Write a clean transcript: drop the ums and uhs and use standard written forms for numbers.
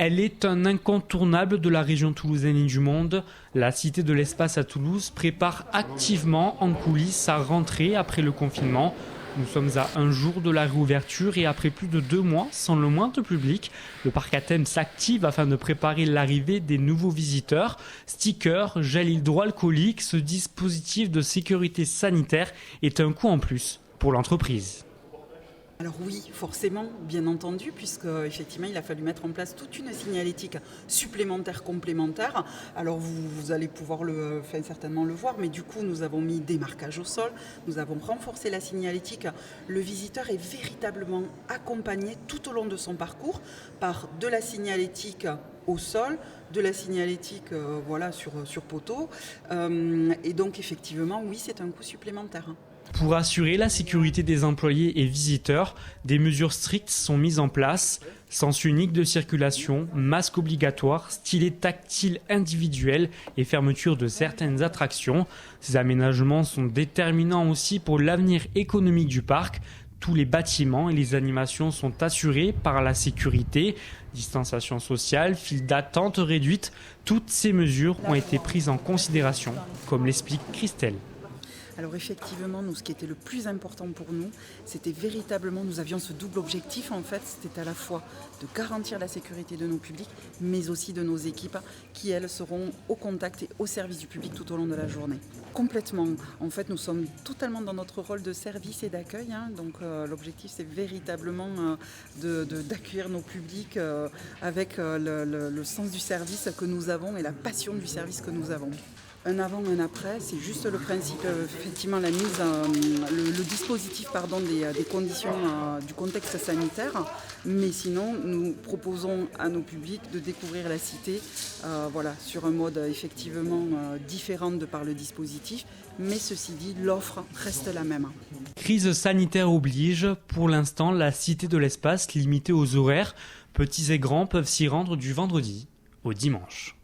Elle est un incontournable de la région toulousaine et du monde. La Cité de l'Espace à Toulouse prépare activement en coulisses sa rentrée après le confinement. Nous sommes à un jour de la réouverture et après plus de 2 mois sans le moindre public, le parc à thème s'active afin de préparer l'arrivée des nouveaux visiteurs. Stickers, gel hydroalcoolique, ce dispositif de sécurité sanitaire est un coût en plus pour l'entreprise. Alors oui, forcément, bien entendu, puisque effectivement, il a fallu mettre en place toute une signalétique supplémentaire, complémentaire. Alors vous allez pouvoir certainement le voir, mais du coup, nous avons mis des marquages au sol, nous avons renforcé la signalétique. Le visiteur est véritablement accompagné tout au long de son parcours par de la signalétique au sol, de la signalétique sur poteau. Et donc effectivement, oui, c'est un coût supplémentaire. Pour assurer la sécurité des employés et visiteurs, des mesures strictes sont mises en place. Sens unique de circulation, masque obligatoire, stylet tactile individuel et fermeture de certaines attractions. Ces aménagements sont déterminants aussi pour l'avenir économique du parc. Tous les bâtiments et les animations sont assurés par la sécurité. Distanciation sociale, file d'attente réduite, toutes ces mesures ont été prises en considération, comme l'explique Christelle. Alors effectivement, nous, ce qui était le plus important pour nous, c'était véritablement, nous avions ce double objectif en fait, c'était à la fois de garantir la sécurité de nos publics, mais aussi de nos équipes qui, elles, seront au contact et au service du public tout au long de la journée. Complètement. En fait, nous sommes totalement dans notre rôle de service et d'accueil. Donc l'objectif, c'est véritablement d'accueillir nos publics avec le sens du service que nous avons et la passion du service que nous avons. Un avant, un après, c'est juste le principe, effectivement, la mise, le dispositif des conditions du contexte sanitaire. Mais sinon, nous proposons à nos publics de découvrir la cité sur un mode effectivement différent de par le dispositif. Mais ceci dit, l'offre reste la même. Crise sanitaire oblige, pour l'instant, la Cité de l'Espace limitée aux horaires. Petits et grands peuvent s'y rendre du vendredi au dimanche.